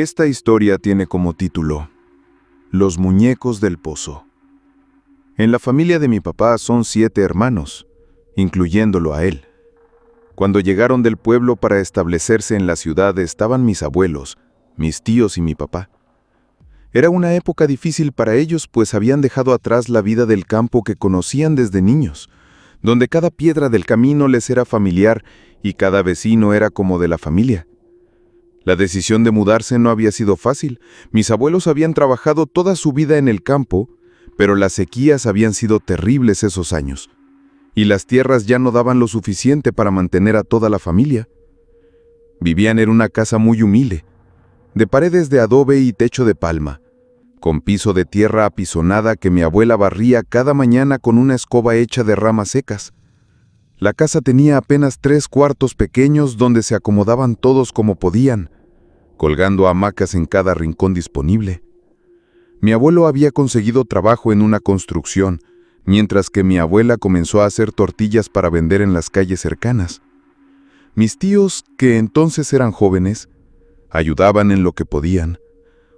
Esta historia tiene como título Los muñecos del pozo. En la familia de mi papá son 7 hermanos, incluyéndolo a él. Cuando llegaron del pueblo para establecerse en la ciudad estaban mis abuelos, mis tíos y mi papá. Era una época difícil para ellos, pues habían dejado atrás la vida del campo que conocían desde niños, donde cada piedra del camino les era familiar y cada vecino era como de la familia. La decisión de mudarse no había sido fácil. Mis abuelos habían trabajado toda su vida en el campo, pero las sequías habían sido terribles esos años, y las tierras ya no daban lo suficiente para mantener a toda la familia. Vivían en una casa muy humilde, de paredes de adobe y techo de palma, con piso de tierra apisonada que mi abuela barría cada mañana con una escoba hecha de ramas secas. La casa tenía apenas 3 cuartos pequeños donde se acomodaban todos como podían, colgando hamacas en cada rincón disponible. Mi abuelo había conseguido trabajo en una construcción, mientras que mi abuela comenzó a hacer tortillas para vender en las calles cercanas. Mis tíos, que entonces eran jóvenes, ayudaban en lo que podían,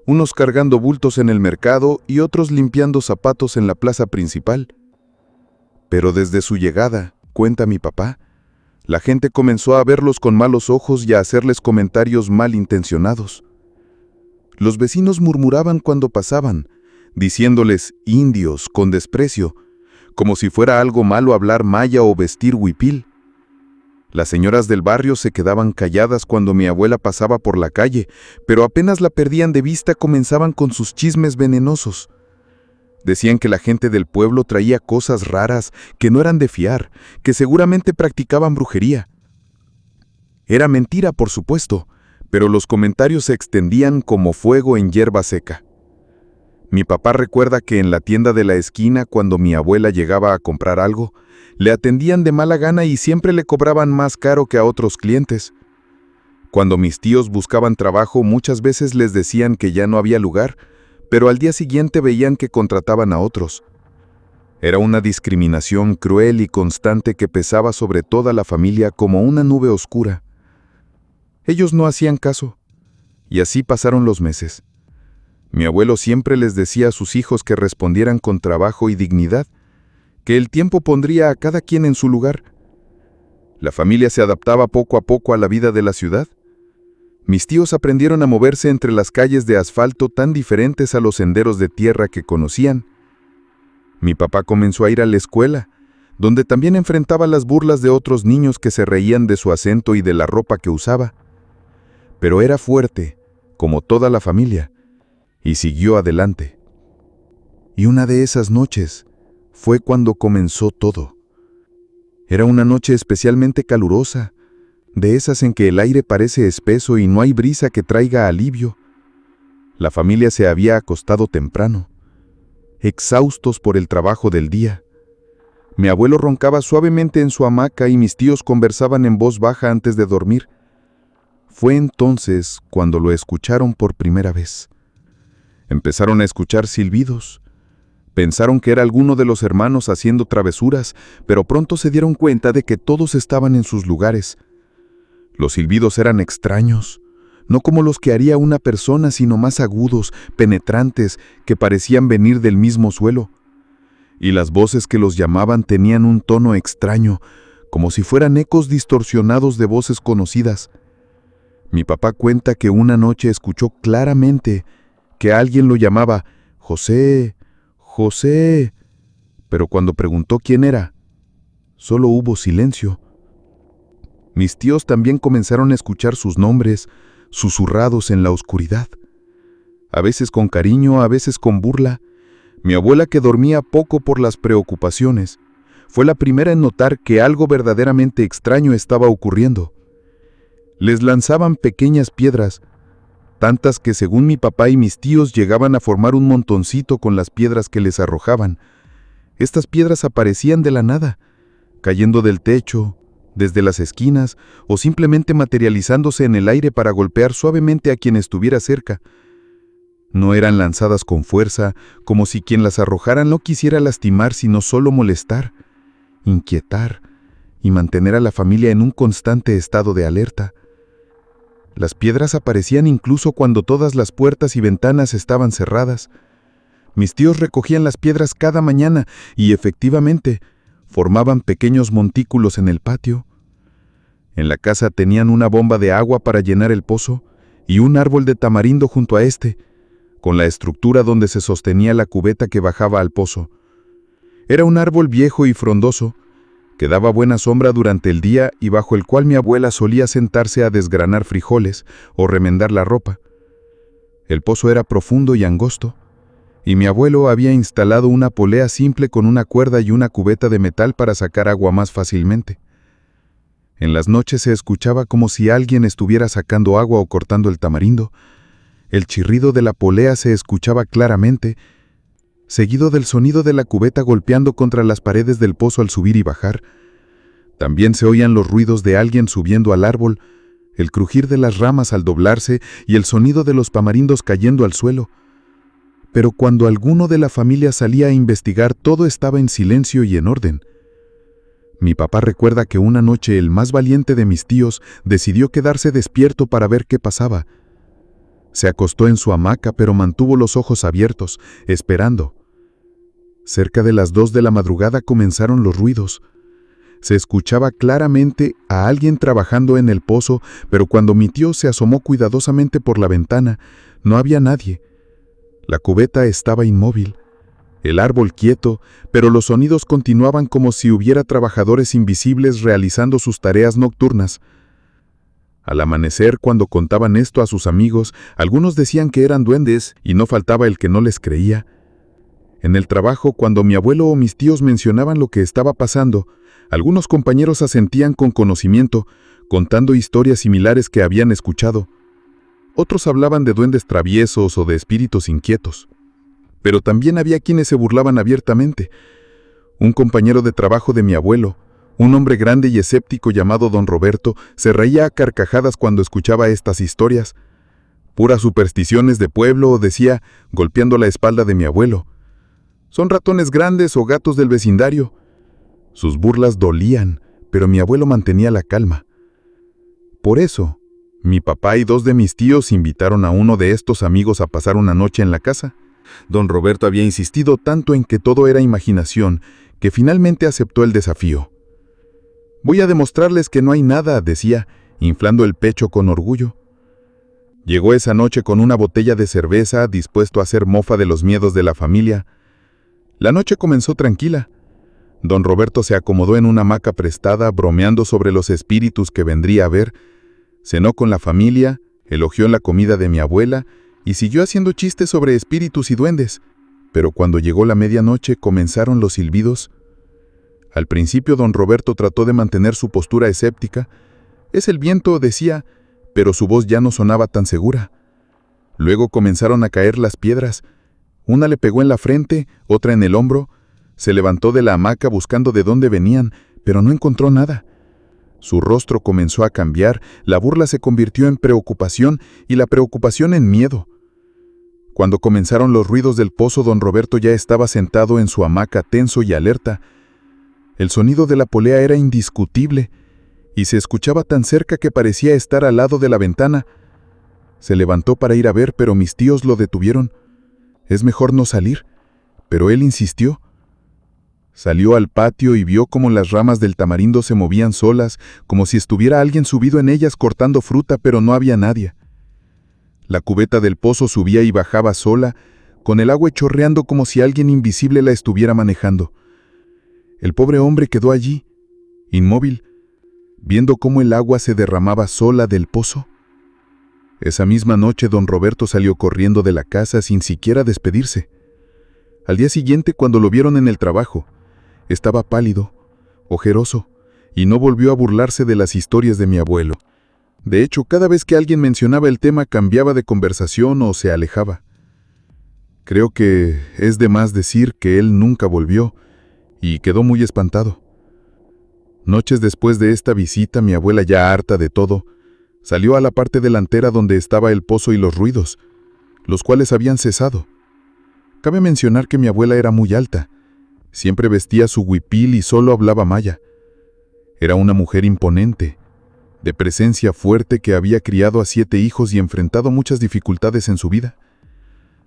unos cargando bultos en el mercado y otros limpiando zapatos en la plaza principal. Pero desde su llegada, cuenta mi papá, la gente comenzó a verlos con malos ojos y a hacerles comentarios malintencionados. Los vecinos murmuraban cuando pasaban, diciéndoles indios con desprecio, como si fuera algo malo hablar maya o vestir huipil. Las señoras del barrio se quedaban calladas cuando mi abuela pasaba por la calle, pero apenas la perdían de vista comenzaban con sus chismes venenosos. Decían que la gente del pueblo traía cosas raras que no eran de fiar, que seguramente practicaban brujería. Era mentira, por supuesto, pero los comentarios se extendían como fuego en hierba seca. Mi papá recuerda que en la tienda de la esquina, cuando mi abuela llegaba a comprar algo, le atendían de mala gana y siempre le cobraban más caro que a otros clientes. Cuando mis tíos buscaban trabajo, muchas veces les decían que ya no había lugar, pero al día siguiente veían que contrataban a otros. Era una discriminación cruel y constante que pesaba sobre toda la familia como una nube oscura. Ellos no hacían caso, y así pasaron los meses. Mi abuelo siempre les decía a sus hijos que respondieran con trabajo y dignidad, que el tiempo pondría a cada quien en su lugar. La familia se adaptaba poco a poco a la vida de la ciudad. Mis tíos aprendieron a moverse entre las calles de asfalto tan diferentes a los senderos de tierra que conocían. Mi papá comenzó a ir a la escuela, donde también enfrentaba las burlas de otros niños que se reían de su acento y de la ropa que usaba. Pero era fuerte, como toda la familia, y siguió adelante. Y una de esas noches fue cuando comenzó todo. Era una noche especialmente calurosa, de esas en que el aire parece espeso y no hay brisa que traiga alivio. La familia se había acostado temprano, exhaustos por el trabajo del día. Mi abuelo roncaba suavemente en su hamaca y mis tíos conversaban en voz baja antes de dormir. Fue entonces cuando lo escucharon por primera vez. Empezaron a escuchar silbidos. Pensaron que era alguno de los hermanos haciendo travesuras, pero pronto se dieron cuenta de que todos estaban en sus lugares. Los silbidos eran extraños, no como los que haría una persona, sino más agudos, penetrantes, que parecían venir del mismo suelo. Y las voces que los llamaban tenían un tono extraño, como si fueran ecos distorsionados de voces conocidas. Mi papá cuenta que una noche escuchó claramente que alguien lo llamaba José, José, pero cuando preguntó quién era, solo hubo silencio. Mis tíos también comenzaron a escuchar sus nombres, susurrados en la oscuridad. A veces con cariño, a veces con burla. Mi abuela, que dormía poco por las preocupaciones, fue la primera en notar que algo verdaderamente extraño estaba ocurriendo. Les lanzaban pequeñas piedras, tantas que según mi papá y mis tíos llegaban a formar un montoncito con las piedras que les arrojaban. Estas piedras aparecían de la nada, cayendo del techo, desde las esquinas, o simplemente materializándose en el aire para golpear suavemente a quien estuviera cerca. No eran lanzadas con fuerza, como si quien las arrojara no quisiera lastimar, sino solo molestar, inquietar y mantener a la familia en un constante estado de alerta. Las piedras aparecían incluso cuando todas las puertas y ventanas estaban cerradas. Mis tíos recogían las piedras cada mañana y, efectivamente, formaban pequeños montículos en el patio. En la casa tenían una bomba de agua para llenar el pozo y un árbol de tamarindo junto a este, con la estructura donde se sostenía la cubeta que bajaba al pozo. Era un árbol viejo y frondoso, que daba buena sombra durante el día y bajo el cual mi abuela solía sentarse a desgranar frijoles o remendar la ropa. El pozo era profundo y angosto, y mi abuelo había instalado una polea simple con una cuerda y una cubeta de metal para sacar agua más fácilmente. En las noches se escuchaba como si alguien estuviera sacando agua o cortando el tamarindo. El chirrido de la polea se escuchaba claramente, seguido del sonido de la cubeta golpeando contra las paredes del pozo al subir y bajar. También se oían los ruidos de alguien subiendo al árbol, el crujir de las ramas al doblarse y el sonido de los tamarindos cayendo al suelo. Pero cuando alguno de la familia salía a investigar, todo estaba en silencio y en orden. Mi papá recuerda que una noche el más valiente de mis tíos decidió quedarse despierto para ver qué pasaba. Se acostó en su hamaca, pero mantuvo los ojos abiertos, esperando. Cerca de las 2 de la madrugada comenzaron los ruidos. Se escuchaba claramente a alguien trabajando en el pozo, pero cuando mi tío se asomó cuidadosamente por la ventana, no había nadie. La cubeta estaba inmóvil, el árbol quieto, pero los sonidos continuaban como si hubiera trabajadores invisibles realizando sus tareas nocturnas. Al amanecer, cuando contaban esto a sus amigos, algunos decían que eran duendes y no faltaba el que no les creía. En el trabajo, cuando mi abuelo o mis tíos mencionaban lo que estaba pasando, algunos compañeros asentían con conocimiento, contando historias similares que habían escuchado. Otros hablaban de duendes traviesos o de espíritus inquietos. Pero también había quienes se burlaban abiertamente. Un compañero de trabajo de mi abuelo, un hombre grande y escéptico llamado don Roberto, se reía a carcajadas cuando escuchaba estas historias. Puras supersticiones de pueblo, decía, golpeando la espalda de mi abuelo. Son ratones grandes o gatos del vecindario. Sus burlas dolían, pero mi abuelo mantenía la calma. Por eso, mi papá y 2 de mis tíos invitaron a uno de estos amigos a pasar una noche en la casa. Don Roberto había insistido tanto en que todo era imaginación, que finalmente aceptó el desafío. «Voy a demostrarles que no hay nada», decía, inflando el pecho con orgullo. Llegó esa noche con una botella de cerveza, dispuesto a hacer mofa de los miedos de la familia. La noche comenzó tranquila. Don Roberto se acomodó en una hamaca prestada, bromeando sobre los espíritus que vendría a ver. Cenó con la familia, elogió la comida de mi abuela y siguió haciendo chistes sobre espíritus y duendes. Pero cuando llegó la medianoche comenzaron los silbidos. Al principio don Roberto trató de mantener su postura escéptica. «Es el viento», decía, pero su voz ya no sonaba tan segura. Luego comenzaron a caer las piedras. Una le pegó en la frente, otra en el hombro. Se levantó de la hamaca buscando de dónde venían, pero no encontró nada. Su rostro comenzó a cambiar, la burla se convirtió en preocupación y la preocupación en miedo. Cuando comenzaron los ruidos del pozo, don Roberto ya estaba sentado en su hamaca tenso y alerta. El sonido de la polea era indiscutible y se escuchaba tan cerca que parecía estar al lado de la ventana. Se levantó para ir a ver, pero mis tíos lo detuvieron. «Es mejor no salir», pero él insistió. Salió al patio y vio cómo las ramas del tamarindo se movían solas, como si estuviera alguien subido en ellas cortando fruta, pero no había nadie. La cubeta del pozo subía y bajaba sola, con el agua chorreando como si alguien invisible la estuviera manejando. El pobre hombre quedó allí, inmóvil, viendo cómo el agua se derramaba sola del pozo. Esa misma noche don Roberto salió corriendo de la casa sin siquiera despedirse. Al día siguiente, cuando lo vieron en el trabajo, estaba pálido, ojeroso, y no volvió a burlarse de las historias de mi abuelo. De hecho, cada vez que alguien mencionaba el tema cambiaba de conversación o se alejaba. Creo que es de más decir que él nunca volvió y quedó muy espantado. Noches después de esta visita, mi abuela, ya harta de todo, salió a la parte delantera donde estaba el pozo y los ruidos, los cuales habían cesado. Cabe mencionar que mi abuela era muy alta, siempre vestía su huipil y solo hablaba maya. Era una mujer imponente, de presencia fuerte que había criado a 7 hijos y enfrentado muchas dificultades en su vida.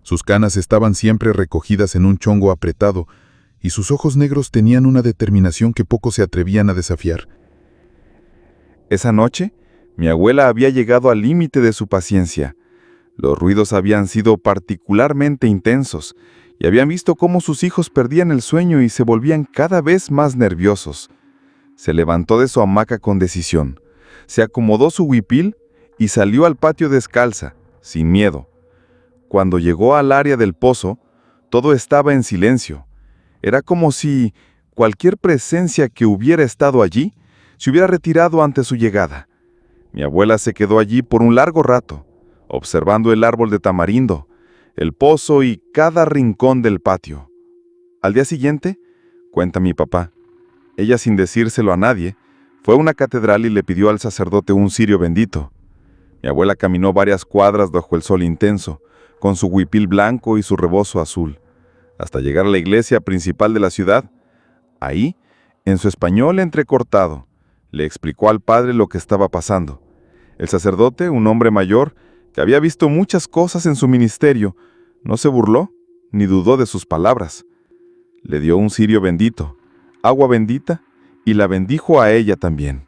Sus canas estaban siempre recogidas en un chongo apretado, y sus ojos negros tenían una determinación que pocos se atrevían a desafiar. Esa noche, mi abuela había llegado al límite de su paciencia. Los ruidos habían sido particularmente intensos, y habían visto cómo sus hijos perdían el sueño y se volvían cada vez más nerviosos. Se levantó de su hamaca con decisión, se acomodó su huipil y salió al patio descalza, sin miedo. Cuando llegó al área del pozo, todo estaba en silencio. Era como si cualquier presencia que hubiera estado allí se hubiera retirado ante su llegada. Mi abuela se quedó allí por un largo rato, observando el árbol de tamarindo, el pozo y cada rincón del patio. Al día siguiente, cuenta mi papá, ella sin decírselo a nadie, fue a una catedral y le pidió al sacerdote un cirio bendito. Mi abuela caminó varias cuadras bajo el sol intenso, con su huipil blanco y su rebozo azul, hasta llegar a la iglesia principal de la ciudad. Ahí, en su español entrecortado, le explicó al padre lo que estaba pasando. El sacerdote, un hombre mayor, que había visto muchas cosas en su ministerio, no se burló ni dudó de sus palabras. Le dio un cirio bendito, agua bendita, y la bendijo a ella también.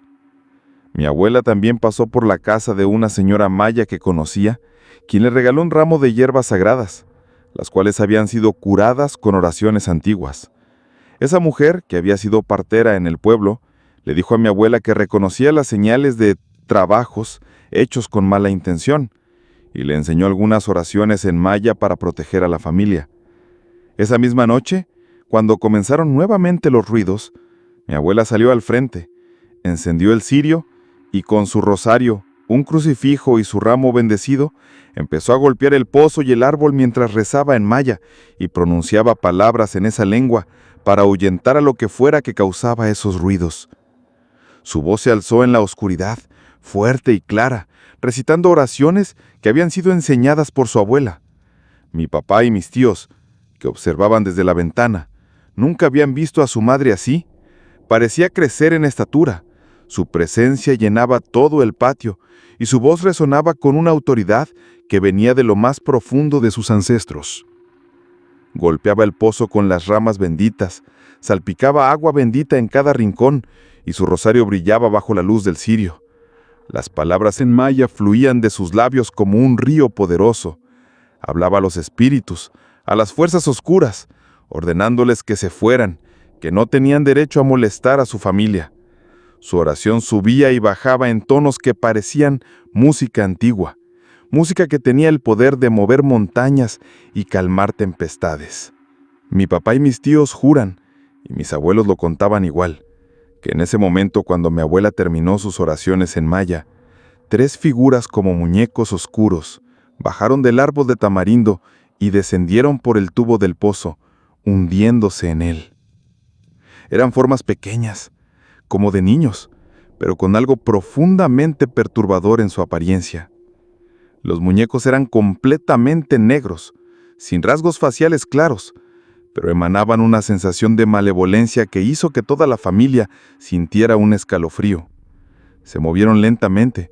Mi abuela también pasó por la casa de una señora maya que conocía, quien le regaló un ramo de hierbas sagradas, las cuales habían sido curadas con oraciones antiguas. Esa mujer, que había sido partera en el pueblo, le dijo a mi abuela que reconocía las señales de trabajos hechos con mala intención, y le enseñó algunas oraciones en maya para proteger a la familia. Esa misma noche, cuando comenzaron nuevamente los ruidos, mi abuela salió al frente, encendió el cirio y con su rosario, un crucifijo y su ramo bendecido, empezó a golpear el pozo y el árbol mientras rezaba en maya y pronunciaba palabras en esa lengua para ahuyentar a lo que fuera que causaba esos ruidos. Su voz se alzó en la oscuridad, fuerte y clara, recitando oraciones que habían sido enseñadas por su abuela. Mi papá y mis tíos, que observaban desde la ventana, nunca habían visto a su madre así. Parecía crecer en estatura. Su presencia llenaba todo el patio y su voz resonaba con una autoridad que venía de lo más profundo de sus ancestros. Golpeaba el pozo con las ramas benditas, salpicaba agua bendita en cada rincón y su rosario brillaba bajo la luz del cirio. Las palabras en maya fluían de sus labios como un río poderoso. Hablaba a los espíritus, a las fuerzas oscuras, ordenándoles que se fueran, que no tenían derecho a molestar a su familia. Su oración subía y bajaba en tonos que parecían música antigua, música que tenía el poder de mover montañas y calmar tempestades. Mi papá y mis tíos juran, y mis abuelos lo contaban igual, que en ese momento cuando mi abuela terminó sus oraciones en maya, 3 figuras como muñecos oscuros bajaron del árbol de tamarindo y descendieron por el tubo del pozo, hundiéndose en él. Eran formas pequeñas, como de niños, pero con algo profundamente perturbador en su apariencia. Los muñecos eran completamente negros, sin rasgos faciales claros, pero emanaban una sensación de malevolencia que hizo que toda la familia sintiera un escalofrío. Se movieron lentamente,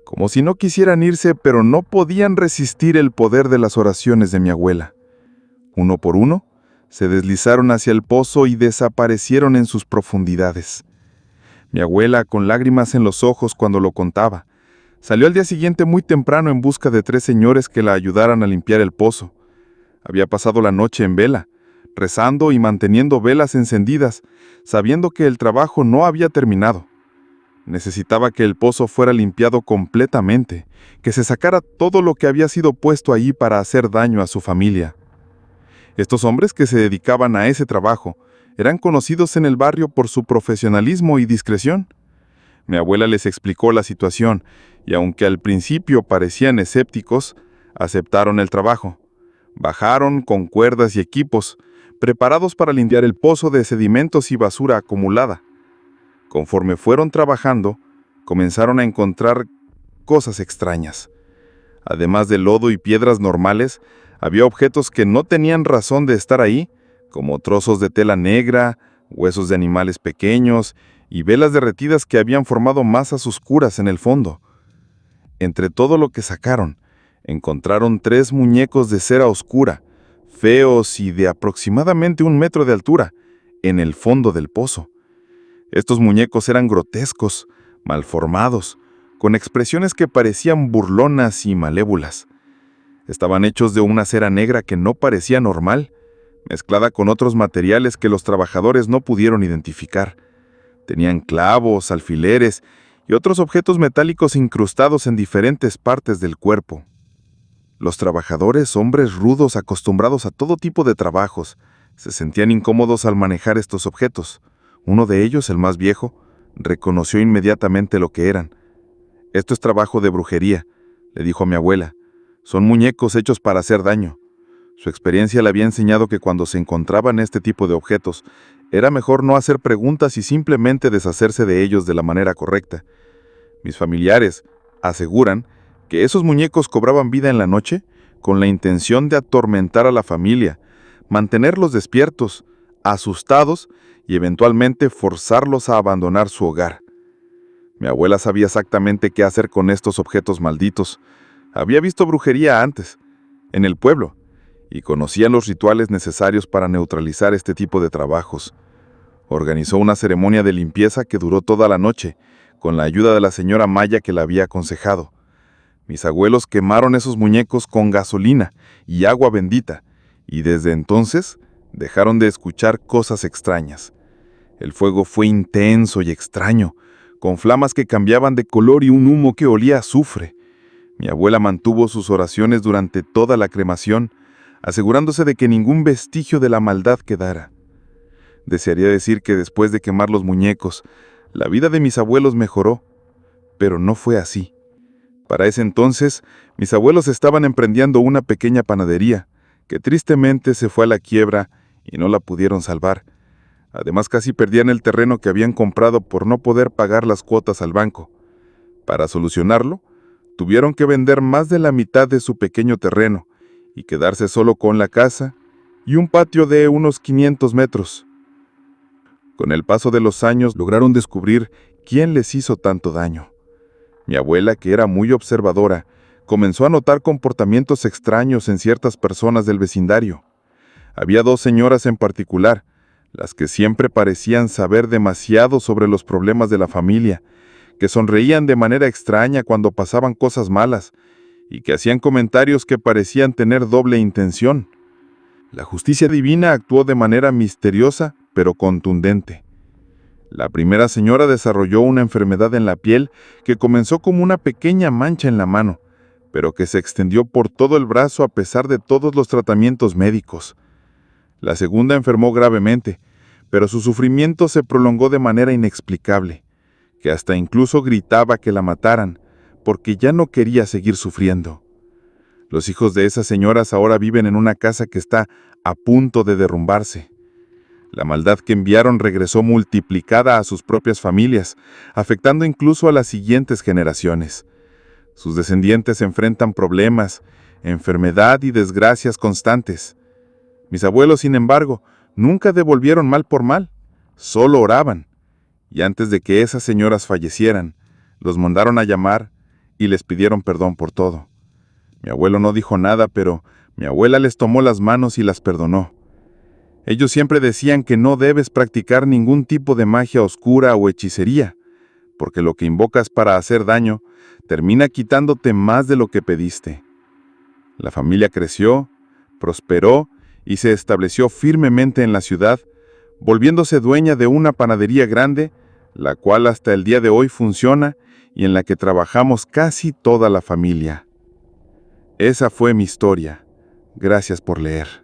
como si no quisieran irse, pero no podían resistir el poder de las oraciones de mi abuela. Uno por uno, se deslizaron hacia el pozo y desaparecieron en sus profundidades. Mi abuela, con lágrimas en los ojos cuando lo contaba, salió al día siguiente muy temprano en busca de 3 señores que la ayudaran a limpiar el pozo. Había pasado la noche en vela, rezando y manteniendo velas encendidas, sabiendo que el trabajo no había terminado. Necesitaba que el pozo fuera limpiado completamente, que se sacara todo lo que había sido puesto allí para hacer daño a su familia. Estos hombres que se dedicaban a ese trabajo eran conocidos en el barrio por su profesionalismo y discreción. Mi abuela les explicó la situación y aunque al principio parecían escépticos, aceptaron el trabajo. Bajaron con cuerdas y equipos, preparados para limpiar el pozo de sedimentos y basura acumulada. Conforme fueron trabajando, comenzaron a encontrar cosas extrañas. Además de lodo y piedras normales, había objetos que no tenían razón de estar ahí, como trozos de tela negra, huesos de animales pequeños y velas derretidas que habían formado masas oscuras en el fondo. Entre todo lo que sacaron, encontraron 3 muñecos de cera oscura, feos y de aproximadamente 1 metro de altura, en el fondo del pozo. Estos muñecos eran grotescos, malformados, con expresiones que parecían burlonas y malévolas. Estaban hechos de una cera negra que no parecía normal, mezclada con otros materiales que los trabajadores no pudieron identificar. Tenían clavos, alfileres y otros objetos metálicos incrustados en diferentes partes del cuerpo. Los trabajadores, hombres rudos acostumbrados a todo tipo de trabajos, se sentían incómodos al manejar estos objetos. Uno de ellos, el más viejo, reconoció inmediatamente lo que eran. «Esto es trabajo de brujería», le dijo a mi abuela. «Son muñecos hechos para hacer daño». Su experiencia le había enseñado que cuando se encontraban este tipo de objetos, era mejor no hacer preguntas y simplemente deshacerse de ellos de la manera correcta. Mis familiares aseguran que esos muñecos cobraban vida en la noche con la intención de atormentar a la familia, mantenerlos despiertos, asustados y eventualmente forzarlos a abandonar su hogar. Mi abuela sabía exactamente qué hacer con estos objetos malditos. Había visto brujería antes, en el pueblo, y conocía los rituales necesarios para neutralizar este tipo de trabajos. Organizó una ceremonia de limpieza que duró toda la noche, con la ayuda de la señora Maya que la había aconsejado. Mis abuelos quemaron esos muñecos con gasolina y agua bendita, y desde entonces dejaron de escuchar cosas extrañas. El fuego fue intenso y extraño, con flamas que cambiaban de color y un humo que olía a azufre. Mi abuela mantuvo sus oraciones durante toda la cremación, asegurándose de que ningún vestigio de la maldad quedara. Desearía decir que después de quemar los muñecos, la vida de mis abuelos mejoró, pero no fue así. Para ese entonces, mis abuelos estaban emprendiendo una pequeña panadería, que tristemente se fue a la quiebra y no la pudieron salvar. Además, casi perdían el terreno que habían comprado por no poder pagar las cuotas al banco. Para solucionarlo, tuvieron que vender más de la mitad de su pequeño terreno y quedarse solo con la casa y un patio de unos 500 metros. Con el paso de los años lograron descubrir quién les hizo tanto daño. Mi abuela, que era muy observadora, comenzó a notar comportamientos extraños en ciertas personas del vecindario. Había 2 señoras en particular, las que siempre parecían saber demasiado sobre los problemas de la familia, que sonreían de manera extraña cuando pasaban cosas malas y que hacían comentarios que parecían tener doble intención. La justicia divina actuó de manera misteriosa pero contundente. La primera señora desarrolló una enfermedad en la piel que comenzó como una pequeña mancha en la mano, pero que se extendió por todo el brazo a pesar de todos los tratamientos médicos. La segunda enfermó gravemente, pero su sufrimiento se prolongó de manera inexplicable, que hasta incluso gritaba que la mataran, porque ya no quería seguir sufriendo. Los hijos de esas señoras ahora viven en una casa que está a punto de derrumbarse. La maldad que enviaron regresó multiplicada a sus propias familias, afectando incluso a las siguientes generaciones. Sus descendientes enfrentan problemas, enfermedad y desgracias constantes. Mis abuelos, sin embargo, nunca devolvieron mal por mal, solo oraban. Y antes de que esas señoras fallecieran, los mandaron a llamar y les pidieron perdón por todo. Mi abuelo no dijo nada, pero mi abuela les tomó las manos y las perdonó. Ellos siempre decían que no debes practicar ningún tipo de magia oscura o hechicería, porque lo que invocas para hacer daño termina quitándote más de lo que pediste. La familia creció, prosperó y se estableció firmemente en la ciudad, volviéndose dueña de una panadería grande, la cual hasta el día de hoy funciona y en la que trabajamos casi toda la familia. Esa fue mi historia. Gracias por leer.